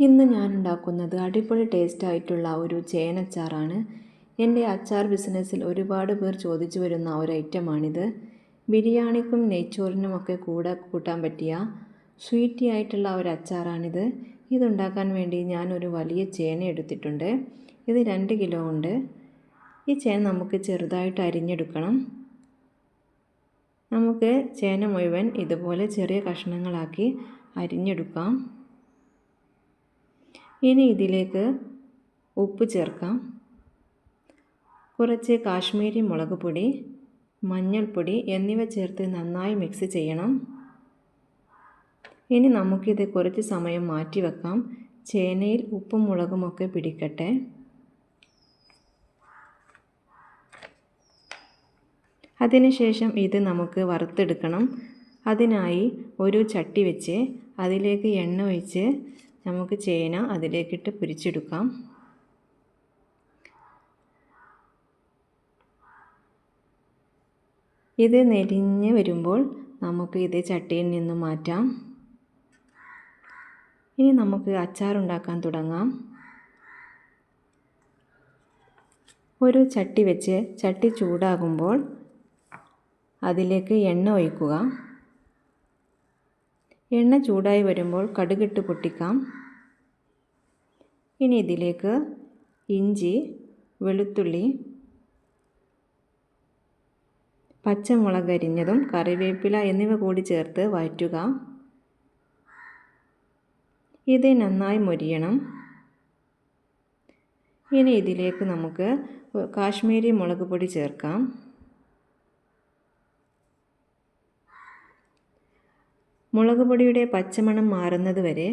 ഇന്ന് ഞാൻ ഉണ്ടാക്കുന്നത് അടിപൊളി ടേസ്റ്റ് ആയിട്ടുള്ള ഒരു ചേനച്ചാറാണ്. എൻ്റെ അച്ചാർ ബിസിനസ്സിൽ ഒരുപാട് പേർ ചോദിച്ചു വരുന്ന ഒരു ഐറ്റമാണിത്. ബിരിയാണിക്കും നെയ്ച്ചോറിനുമൊക്കെ കൂടെ കൂട്ടാൻ പറ്റിയ സ്വീറ്റി ആയിട്ടുള്ള ഒരു അച്ചാറാണിത്. ഇതുണ്ടാക്കാൻ വേണ്ടി ഞാനൊരു വലിയ ചേന എടുത്തിട്ടുണ്ട്. ഇത് 2 കിലോ ഉണ്ട്. ഈ ചേന നമുക്ക് ചെറുതായിട്ട് അരിഞ്ഞെടുക്കണം. നമുക്ക് ചേന മുഴുവൻ ഇതുപോലെ ചെറിയ കഷ്ണങ്ങളാക്കി അരിഞ്ഞെടുക്കാം. ഇനി ഇതിലേക്ക് ഉപ്പ് ചേർക്കാം. കുറച്ച് കാശ്മീരി മുളക് പൊടി, മഞ്ഞൾപ്പൊടി എന്നിവ ചേർത്ത് നന്നായി മിക്സ് ചെയ്യണം. ഇനി നമുക്കിത് കുറച്ച് സമയം മാറ്റി വെക്കാം. ചേനയിൽ ഉപ്പും മുളകുമൊക്കെ പിടിക്കട്ടെ. അതിനുശേഷം ഇത് നമുക്ക് വറുത്തെടുക്കണം. അതിനായി ഒരു ചട്ടി വെച്ച് അതിലേക്ക് എണ്ണ ഒഴിച്ച് നമുക്ക് ചേന അതിലേക്കിട്ട് പൊരിച്ചെടുക്കാം. ഇത് നെരിഞ്ഞ് വരുമ്പോൾ നമുക്ക് ഇത് ചട്ടിയിൽ നിന്ന് മാറ്റാം. ഇനി നമുക്ക് അച്ചാറുണ്ടാക്കാൻ തുടങ്ങാം. ഒരു ചട്ടി വെച്ച് ചട്ടി ചൂടാകുമ്പോൾ അതിലേക്ക് എണ്ണ ഒഴിക്കുക. എണ്ണ ചൂടായി വരുമ്പോൾ കടുകിട്ട് പൊട്ടിക്കാം. ഇനി ഇതിലേക്ക് ഇഞ്ചി, വെളുത്തുള്ളി, പച്ചമുളക് അരിഞ്ഞതും കറിവേപ്പില എന്നിവ കൂടി ചേർത്ത് വഴറ്റുക. ഇത് നന്നായി മൊരിയണം. ഇനി ഇതിലേക്ക് നമുക്ക് കാശ്മീരി മുളക് പൊടി ചേർക്കാം. മുളക് പൊടിയുടെ പച്ചമണം മാറുന്നത് വരെ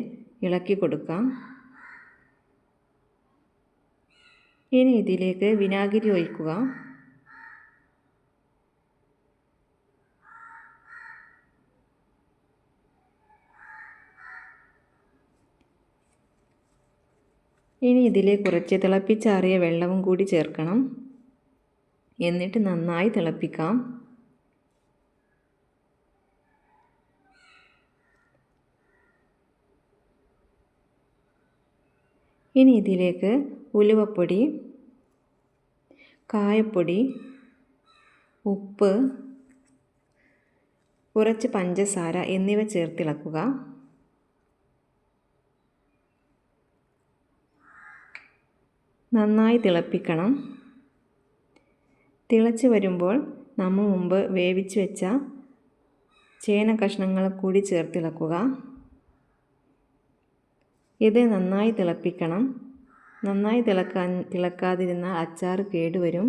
ഇളക്കി കൊടുക്കാം. ഇനി ഇതിലേക്ക് വിനാഗിരി ഒഴിക്കുക. ഇനി ഇതിലെ കുറച്ച് തിളപ്പിച്ചാറിയ വെള്ളവും കൂടി ചേർക്കണം. എന്നിട്ട് നന്നായി തിളപ്പിക്കാം. ഇനി ഇതിലേക്ക് ഉലുവപ്പൊടി, കായപ്പൊടി, ഉപ്പ്, കുറച്ച് പഞ്ചസാര എന്നിവ ചേർത്തിളക്കുക. നന്നായി തിളപ്പിക്കണം. തിളച്ച് വരുമ്പോൾ നമ്മൾ മുമ്പ് വേവിച്ച് വെച്ച ചേന കഷ്ണങ്ങൾ കൂടി ചേർത്തിളക്കുക. ഇത് നന്നായി തിളപ്പിക്കണം. നന്നായി തിളക്കാതിരുന്നാൽ അച്ചാർ കേടുവരും.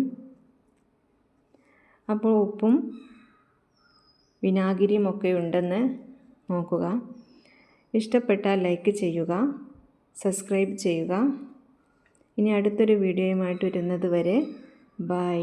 അപ്പോൾ ഉപ്പും വിനാഗിരിയും ഒക്കെ ഉണ്ടെന്ന് നോക്കുക. ഇഷ്ടപ്പെട്ടാൽ ലൈക്ക് ചെയ്യുക, സബ്സ്ക്രൈബ് ചെയ്യുക. ഇനി അടുത്തൊരു വീഡിയോയുമായിട്ട് വരുന്നത് വരെ ബൈ.